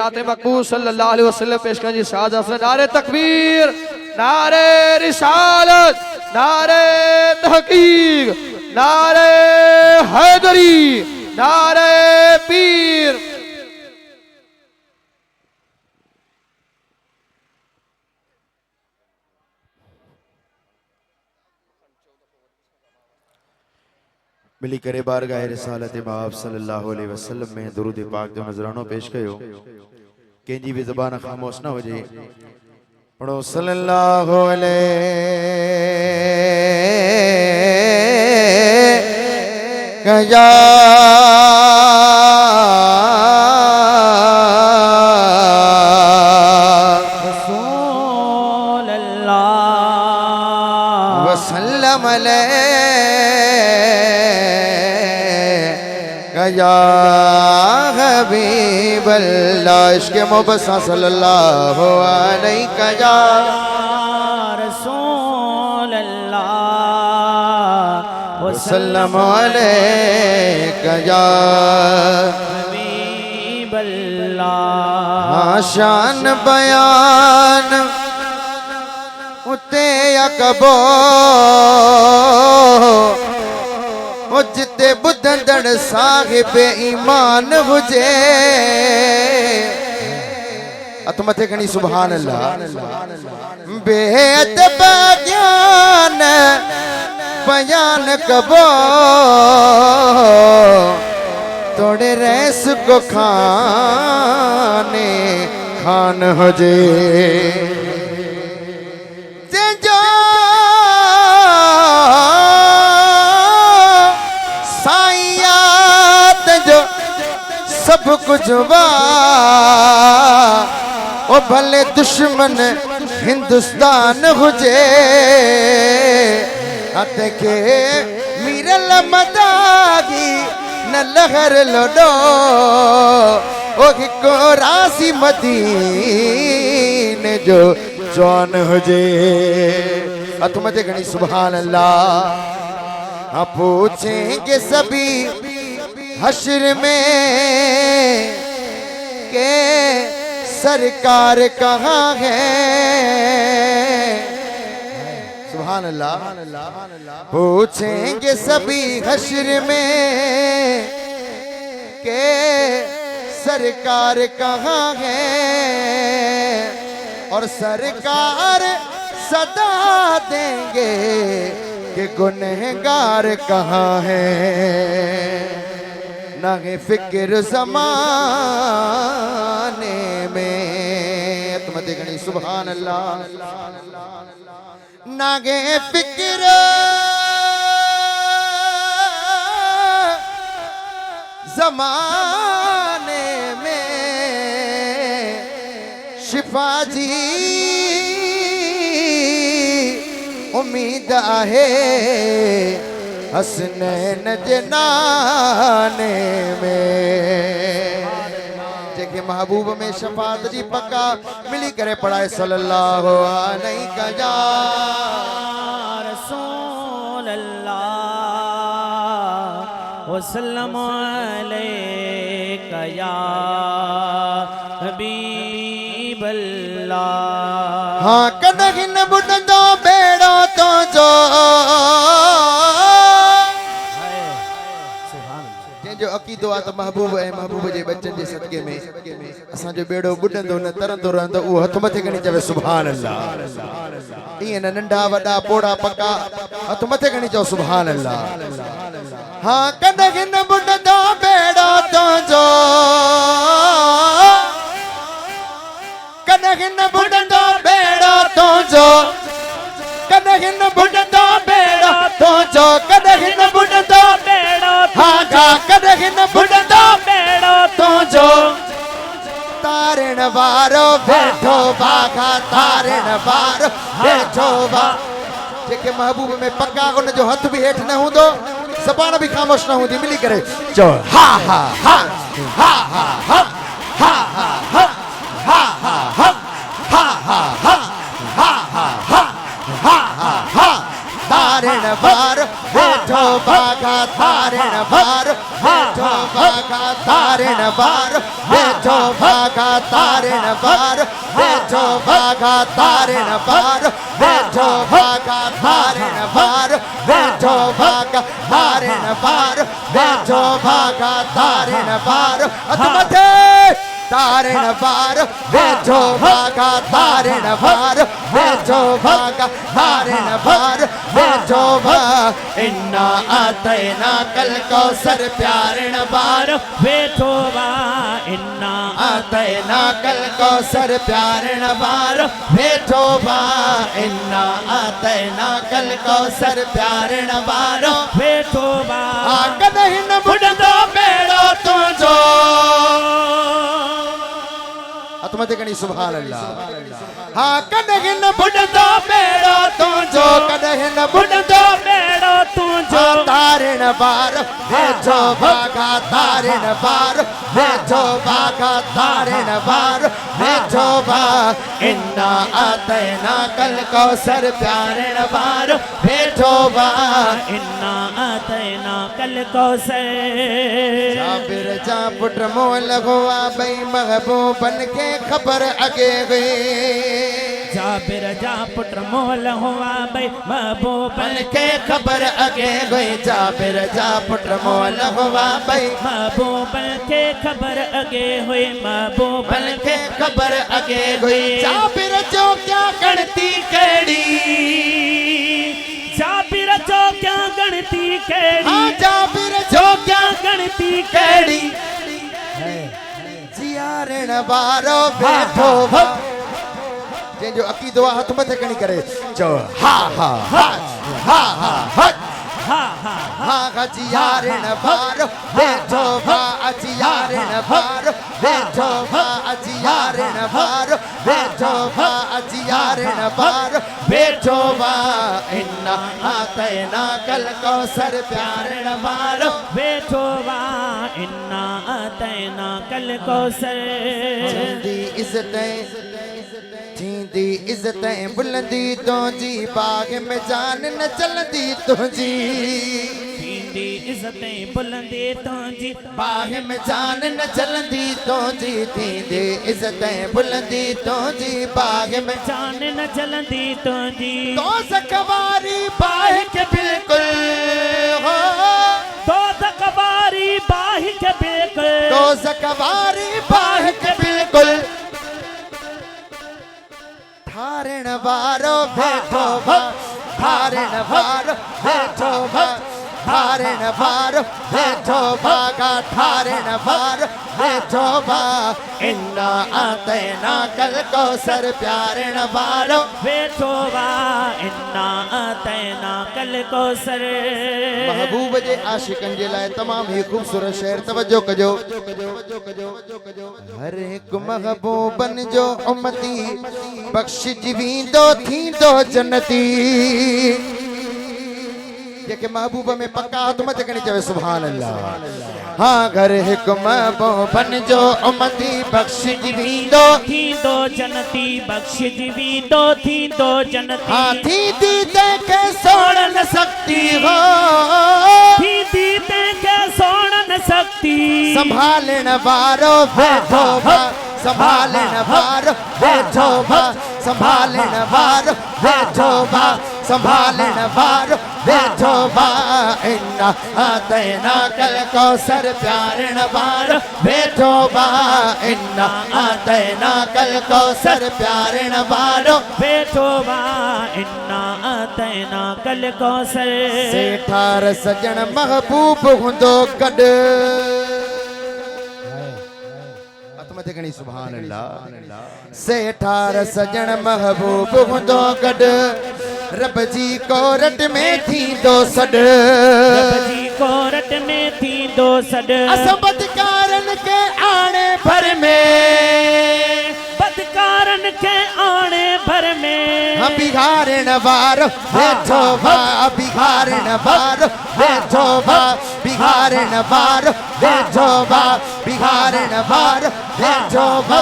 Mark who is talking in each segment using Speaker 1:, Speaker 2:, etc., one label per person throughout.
Speaker 1: मकबूल सल्लल्लाहु अलैहि वसल्लम पेश कर जी शहादत से नारे तकबीर, नारे रिसालत, नारे तहकीक, नारे हैदरी, नारे पीर।
Speaker 2: मिली करे बारगाह रिसालत माब सल्लल्लाहु अलैहि वसल्लम में दुरूद पाक जो नजरानो पेश कयो कंहिंजी भी ज़बान खामोश न हुजे। पढ़ो सल्लल्लाहु अलैहि वसल्लम या हबीब अल्लाह। इश्क़ मुबस्सा सल्लल्लाहु अलैहि या
Speaker 3: रसूल अल्लाह
Speaker 2: वसल्लम अलैका या
Speaker 3: हबीब अल्लाह।
Speaker 2: शान बयान उते अकबो जिते बुधंदड़ साहिब ईमान हुजे। अत मथे खणी सुभान अल्लाह। बेअदब ज्ञान बयान कबो तोड़े रैस को खाने खान हुजे। सब कुछ वा ओ भले दुश्मन हिंदुस्तान हुजे। हथ के मीरल मदागी न लहर लोडो ओ हिको रासी मदीने जो जवान हुजे। हथ मथे घणी सुभान अल्लाह। हाँ पूछेंगे सभी हश्र में के सरकार कहाँ है। सुभान अल्लाह। पूछेंगे सभी हश्र में के सरकार कहाँ है। और सरकार सदा देंगे कि गुनहगार कहाँ है। नागे फिक्र ज़माने में तुम देखनी सुभान अल्लाह। नागे फिक्र ज़माने में शिफा जी उम्मीद आहे हसनैन जनाने में। जेके महबूब में शफात जी पक्का मिली करे पढ़ाए सल्लल्लाहु अलैहि या
Speaker 3: रसूल अल्लाह वसल्लम अलैका या हबीब अल्लाह।
Speaker 2: हाँ कदगी न बुढ़ो बेड़ो तो जो जो अकीदो आ तो महबूब है महबूब जे बच्चन जे सदके में असा जो बेड़ो बुडंदो न तरंदो रहंदो वो हथ मथे खणी चवे सुभान अल्लाह। इए न नंढा वडा पोड़ा पक्का हथ मथे खणी चओ सुभान अल्लाह। हां कदगी न बुडंदो बेड़ो तो जो कदगी न बुडंदो बेड़ो तो जो कदगी न बुडंदो बेड़ो तो जो कदगी न बुडंदो बेड़ो हाँ गा कदगी न बुडंदो बेड़ो तो जो तारण वारो बैठो बागा तारण वारो बैठो बा। जेके महबूब में पक्का उन जो हथ भी हेठ न हुंदो ज़बान भी खामोश न हुंदी। मिली करे चो हा हा हा हा हा हा हा हा हा हा हा हा हा हा हा हा हा हा हा तारण वारो बैठो बागा तारण वारो बैठो भागा तारण बार वेठो भागा तारण बार वेठो भागा तारण बार वेठो भागा तारण बार वेठो भागा तारण बार वेठो भागा तारण बार अतमथे तारण बार वेठो भागा तारण बार वेठो भागा तारण बार वेठो भा इन्ना आतैना कल कौसर प्यारण बार
Speaker 3: वेठो बा इन्ना
Speaker 2: आतैना कल कौसर प्यारण बार वेठो भा इन्ना आतैना कल कौसर प्यारण बार
Speaker 3: वेठो बा
Speaker 2: कदहिन बुढ़दो बेड़ो तुझो आत्मते कणी सुभान अल्लाह हाँ कदहिन बुढ़दो बेड़ो तुझो कदहिन बुढ़दो
Speaker 3: बेड़ो तुझो
Speaker 2: तारण बार वेठो भागा तारण बार वेठो भागा तारण बार वेठो भा इन्ना आतैना कल कौसर प्यारण बार वेठो भा
Speaker 3: इन्ना आतैना कल कौसर
Speaker 2: जाबिर जा पुट मोल हुआ बई महबूबन के खबर अगे गई
Speaker 3: जाबिर जा पुत्र मोल हुआ भाई महबूबन
Speaker 2: के खबर अगे गई जाबिर जा पुट मोल हुआ बई
Speaker 3: महबूबन के खबर अगे हुई महबूबन
Speaker 2: बन के खबर अगे गई जाबिर जो क्या गणती केड़ी
Speaker 3: जाबिर जो क्या गणती केड़ी
Speaker 2: हाँ जाबिर जो क्या
Speaker 3: गणती
Speaker 2: केड़ी जियारण बारो बैठो भा जो अकीदो हथ मथे कणी करे चो हा हा हा हा हा हा
Speaker 3: हा हा
Speaker 2: हा जियारण बारो बैठो भा जियारण बारो बैठो भा जियारण बारो बैठो भा जियारण बारो बैठो भा इन्ना आतैना कल कौसर प्यारण बारो
Speaker 3: बैठो बा इन्ना आतैना कल कौसर
Speaker 2: थींदी इज़्ज़तें थींदी इज़्ज़तें बुलंदी तुंहिंजी बाग में जान न चलंदी तुंहिंजी
Speaker 3: थींदी इज़्ज़तें बुलंदी तुंहिंजी
Speaker 2: बाग में जान न चलंदी तुंहिंजी थींदी इज़्ज़तें बुलंदी तुंहिंजी बाग में
Speaker 3: जान न चलंदी तुंहिंजी
Speaker 2: तो सकवारी बाह के बिल्कुल हो
Speaker 3: तो तकबारी बाहि के बिल्कुल
Speaker 2: तो सकवारी बाह के बिल्कुल धारण वारो बैठो भा धारण वारो बैठो भा धारण वारो बैठो भागा धारण वारो बैठो भा इन्ना आतैना कल कौसर प्यारण वारो
Speaker 3: बैठो बा इन्ना आतैना कल कौसर
Speaker 2: महबूब जे आशिकन जे लाए तमाम ही खूबसूरत शेर तवज्जो कजो हर एक महबूबन जो उम्मती बख्शिज वींदो थींदो जन्नती जेके महबूब में पक्का हाथ मत कणी चवे सुभान अल्लाह हाँ घर हिक महबूबन जो उम्मती बख्शिज वींदो
Speaker 3: थींदो जन्नती बख्शिज वींदो थींदो जन्नती
Speaker 2: हाँ थींदी तंहिंखे सोण न सकती हो
Speaker 3: थींदी तंहिंखे सोण न सकती
Speaker 2: संभालण वारो बैठो भा संभालण वारो बैठो भा संभालण वारो बैठो भा संभालण वारो बैठो भा इन्ना आतैना कल कौसर प्यारण वारो बैठो भा इन्ना आतैना कल कौसर प्यारण वारो
Speaker 3: बैठो बा इन्ना आतैना कल कौसर
Speaker 2: सेठार सजण महबूब हूंदो गॾु मथे कणी सुभान अल्लाह सेठार सजण महबूब हूंदो गॾु रब जी कोरट में थींदो सॾ
Speaker 3: रब जी कोरट में थींदो सॾ
Speaker 2: असबदकारन के आणे भर में
Speaker 3: बदकारन के आणे भर में
Speaker 2: हम बिगाड़ण वारो बैठो भा बिगाड़ण वारो बैठो भा बिहार नवार भेजो बा बिहार नवार भेजो बा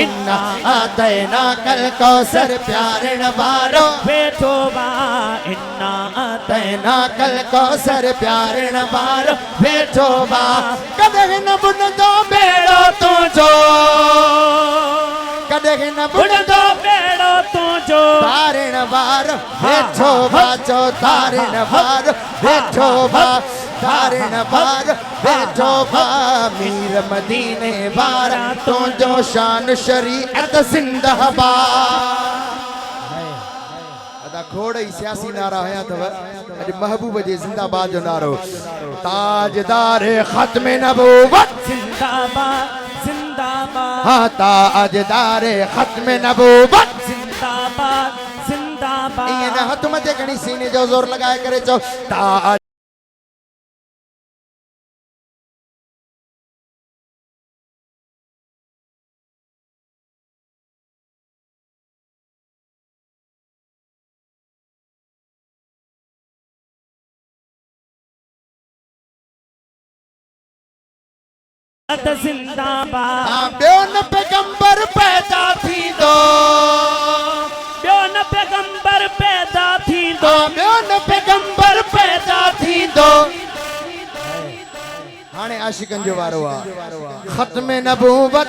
Speaker 2: इन्ना आतैना कल कौसर प्यार नवारो
Speaker 3: भेजो बा इन्ना
Speaker 2: तैना कल कौसर प्यार नवार भेजो बा कदे न बुन दो बेड़ो तुझो कदे न बुन दो
Speaker 3: बेड़ो तुझो
Speaker 2: तारण वार भेजो बाजो तारण वार भेजो बा तारण वार भेजो बा मीर मदीने वारा तो जो शान शरीअत जिंदाबाद अदा खोड़ ही सियासी नारा है अथव अज महबूब जे जिंदाबाद जो नारो ताजदार खत्म नबूवत
Speaker 3: जिंदाबाद जिंदाबाद
Speaker 2: हाँ ताजदार खत्म नबूवत
Speaker 3: जिंदाबाद जिंदाबाद
Speaker 2: ये ना हाथ मत घणी सीने जो जोर लगाए करे चो ताज
Speaker 3: जिंदाबाद
Speaker 2: ब्योन पैगंबर पैदा थी दो
Speaker 3: ब्योन पैगंबर पैदा थी दो
Speaker 2: ब्योन पैगंबर पैदा थी दो हाणे आशिकन जो वारो आ खत्म नबूवत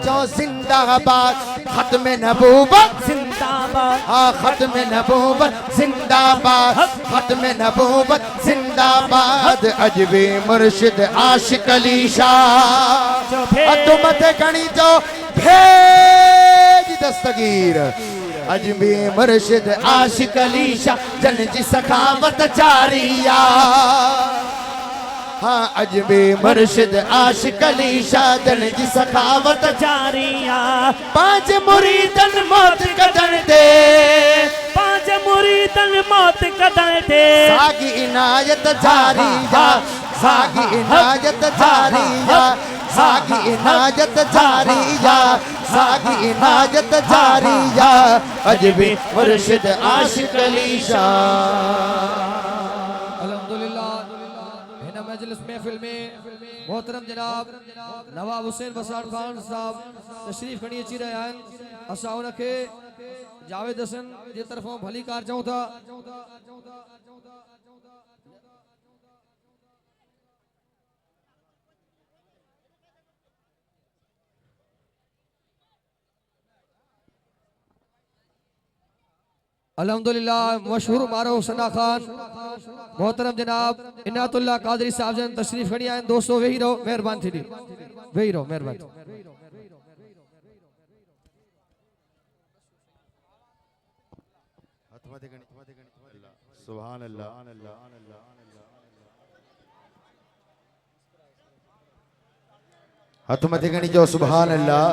Speaker 2: जो जिंदाबाद खत्म नबूवत
Speaker 3: जिंदाबाद
Speaker 2: हाँ खत्म नबूवत जिंदाबाद खत्म नबूवत जिंदाबाद अजबी मुर्शिद आशिक अली शाह तुम ते गणी जो भेज दस्तगीर अजबी मुर्शिद आशिक अली शाह जन जी सखावत जारिया हाँ अजबी मुर्शिद आशिक अली शाह जन जी सखावत
Speaker 3: जारिया
Speaker 2: पांच मुरीदन मौत कदन दे
Speaker 3: पांच मुरीदन मौत कदन दे
Speaker 2: सागी इनायत जारी जा सागी इनायत जारी जा सागी इनायत जारी जा सागी इनायत जारी जा अजबी मुर्शिद आशिक अली शाह
Speaker 1: मजलिस महफिल में मोहतरम जनाब नवाब हुसैन बसार खान साहब तशरीफ खणी अची रहिया आहिनि असां उनखे जावेद हसन जे तरफ़ां भली कार चऊं था अल्हम्दुलिल्लाह मशहूर मारो सना खान मोहतरम जनाब इनातुल्लाह कादरी साहब जन तशरीफ खणी आहिनि दोस्तों वेही रहो मेहरबानी थी वेही रहो मेहरबानी
Speaker 2: सुभान अल्लाह हथ मथे खणी जो सुभान अल्लाह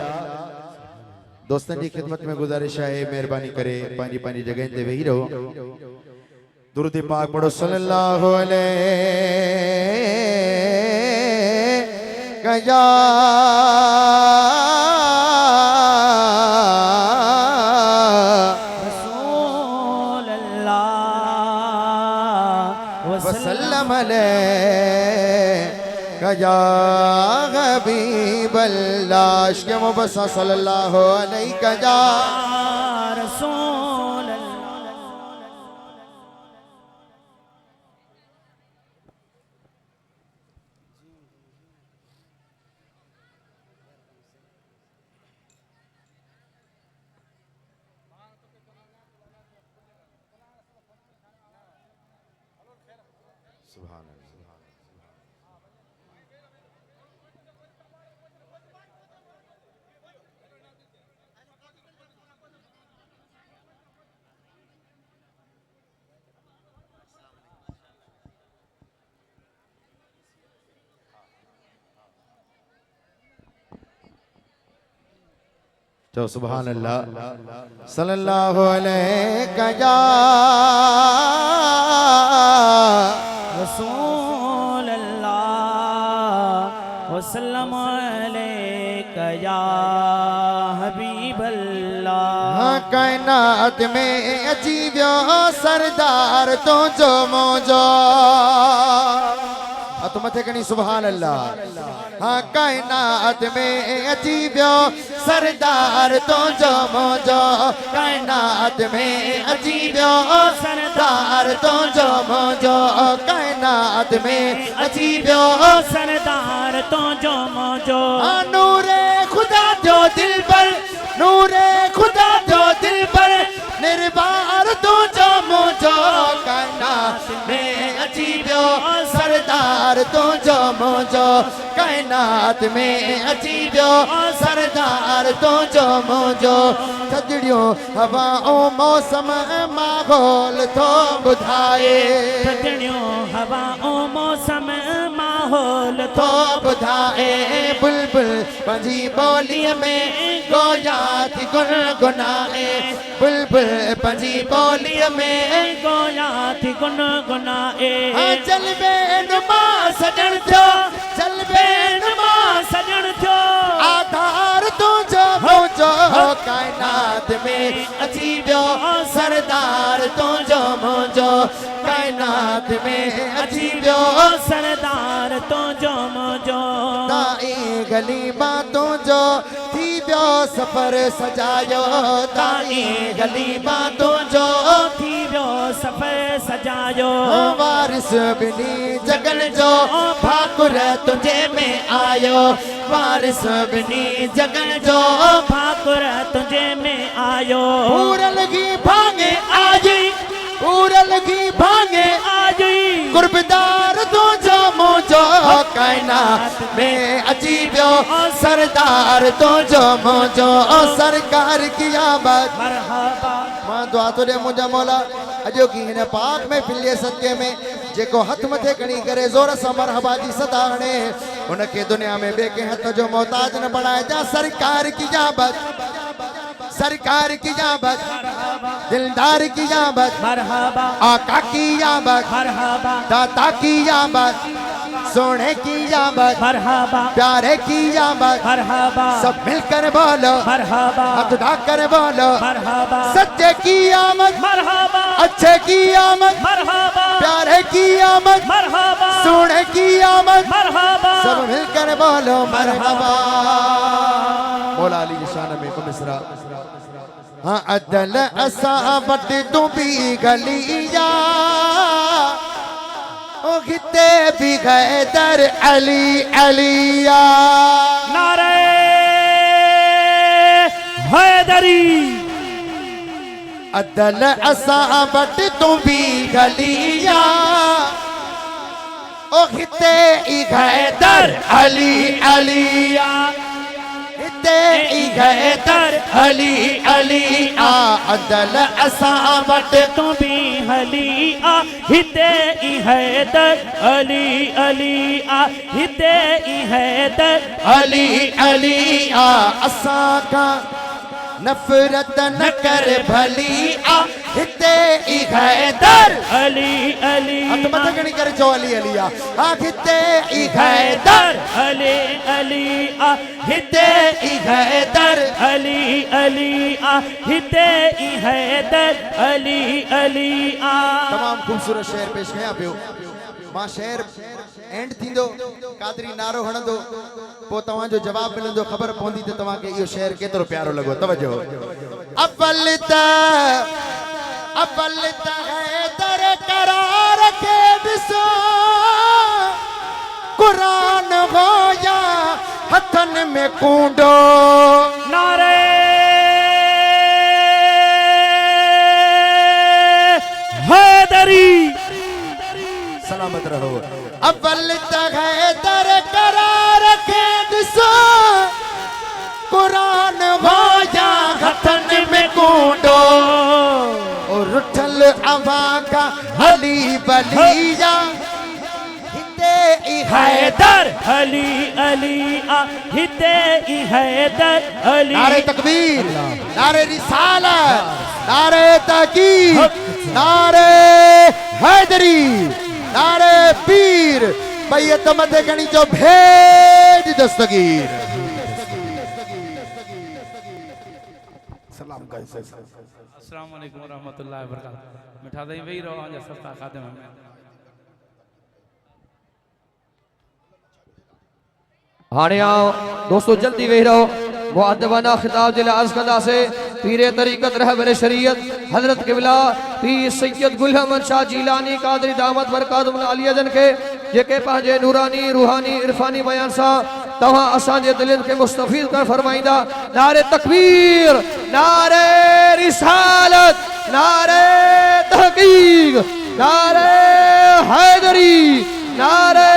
Speaker 2: दोस्तन की खिदमत में गुजारिश है मेहरबानी करे पांजी पांजी जगह ते वेही रहो दुरूद पाक पढ़ो सल्लल्लाहु अलैहि कया
Speaker 3: रसूल अल्लाह
Speaker 2: वसल्लम अलैहि कया हबीब अल्लाह के मुबस्सा सल्लल्लाहु अलैहि कया
Speaker 3: रसूल
Speaker 2: सुभान अल्लाह चो सुभान अल्लाह सल्लल्लाहु अलैहि कया
Speaker 3: रसूल अल्लाह वसल्लम अलैहि या हबीब अल्लाह।
Speaker 2: हाँ कायनात में अजीबियो सरदार तो जो मोजो तो मथे कनी सुभान अल्लाह। हाँ कायनात में अजीबियो सरदार तो जो मोजो कायनात में अजीबियो सरदार तो जो मोजो कायनात में अजीबियो
Speaker 3: सरदार तो जो मोजो।
Speaker 2: नूरे खुदा जो दिल पर नूरे खुदा जो दिल पर निर्बार तो जो मोजो कायनात में अजीबियो सरदार तो जो मोजो कायनात में अजीबियो सरदार तो जो मोजो। थदड़ियों हवाओं मौसम माहौल तो बुधाए
Speaker 3: थदड़ियों हवाओं मौसम माहौल
Speaker 2: तो बुधाए बुलबुल पंजी बोली में गोया थी गुनगुनाए बुलबुल पंजी बोली में
Speaker 3: गोया थी गुनगुनाए।
Speaker 2: जलवे नुमा सजन थो जलवे नुमा
Speaker 3: सजन थो
Speaker 2: आधार तो जो मोजो कायनात में अजीबियो सरदार तो जो मोजो कायनात में अजीबियो
Speaker 3: सरदार तो जो मोजो।
Speaker 2: दाई गली बातों जो थी बियो सफर सजायो दाई गली बातों जो
Speaker 3: थी बियो सफर सजायो।
Speaker 2: वारिस बिनी जगन जो भाकुर तुझे में आयो वारिस बिनी जगन जो
Speaker 3: भाकुर तुझे में आयो।
Speaker 2: पूरलगी भांगे आजी पूरलगी भांगे
Speaker 3: आजी
Speaker 2: कुर्बदार तो जो मोजो कायनात में अजीबियो सरदार तो जो मोजो सरकार की आबाद
Speaker 3: मरहबा।
Speaker 2: मां दुआ तो दे मुंहिंजा मौला अजो की हिन पाक में फिलिए सत्य में जेको हथ मथे खणी करे जोर सां मरहबा जी सदा हणे उनखे दुनिया में ॿिए कंहिं हथ जो मोहताज न बणाए जा। सरकार की जाबत सरकार की जाबत दिलदार की जाबत
Speaker 3: मरहबा
Speaker 2: आका की जाबत
Speaker 3: मरहबा
Speaker 2: दाता की जाबत सोने की जाबत
Speaker 3: मरहबा
Speaker 2: प्यारे की जाबत
Speaker 3: मरहबा
Speaker 2: सब मिलकर बोलो
Speaker 3: मरहबा
Speaker 2: हाथ उठाकर बोलो
Speaker 3: मरहबा
Speaker 2: सच्चे की आमद
Speaker 3: मरहबा
Speaker 2: अच्छे की आमद
Speaker 3: मरहबा
Speaker 2: प्यारे की आमद
Speaker 3: मरहबा
Speaker 2: सोने की आमद
Speaker 3: मरहबा
Speaker 2: सब मिलकर बोलो मरहबा। मौला अली की शान में को मिसरा। हाँ अदल असावट तू भी गलिया ओ खिते भी गए दर अली अलिया।
Speaker 3: नारे हैदरी
Speaker 2: अदल असावट तू भी गलिया ओ खिते ही गए दर अली अलिया हिते ही गए दर अली अलिया। अदल असावट
Speaker 3: तू भी हली आ हिते ई हैदर अली अली आ हिते ई हैदर
Speaker 2: अली अलिया। असा का नफरत न कर भली आ हिते ही गए दर
Speaker 3: अली अली
Speaker 2: हथ मत गणी करे चो अली अलिया आ हिते ही गए दर
Speaker 3: अली अली आ
Speaker 2: हिते ही गए दर
Speaker 3: अली अली आ हिते ई हैदर अली अली आ।
Speaker 2: तमाम खूबसूरत शेर पेश कया पियो मां शेर एंड थींदो कादरी नारो हणंदो पो तवां जो जवाब मिलंदो खबर पवंदी त तवां के इहो शेर केतरो प्यारो लगो। तवज्जो अव्वल त है दर करार के दिसो कुरान हो या हथन में कूंडो।
Speaker 3: नारे हैदरी
Speaker 2: सलामत रहो। अव्वल तक है दर करार के दिसो कुरान हो या हथन में कूंडो और उठल अवा का हली बलिया हिते ही हैदर
Speaker 3: अली अली आ हिते ई हैदर अली।
Speaker 2: नारे तकबीर नारे रिसालत नारे तकीर नारे हैदरी नारे पीर बैयत मथे गणी जो भेद दस्तगीर। सलाम कैसे
Speaker 3: अस्सलाम वालेकुम रहमतुल्लाहि व बरकातहू मिठा दही वही रहो जा सस्ता खादम है
Speaker 1: हाणे आओ दोस्तों जल्दी वेही रहो मुअद्दबाना खिताब जिला अर्ज कंदा से पीरे तरीकत रहबर शरीयत हजरत क़िबला पीर सैयद गुल अहमद शाह जीलानी कादरी दामत बरकातुहुल आलियजन के जेके पंहिंजे नूरानी रूहानी इरफानी बयान सां तव्हां असांजे दिलनि खे मुस्तफ़ीज़ कर फरमाईंदा नारे तकबीर नारे रिसालत नारे तहक़ीक़ नारे हैदरी नारे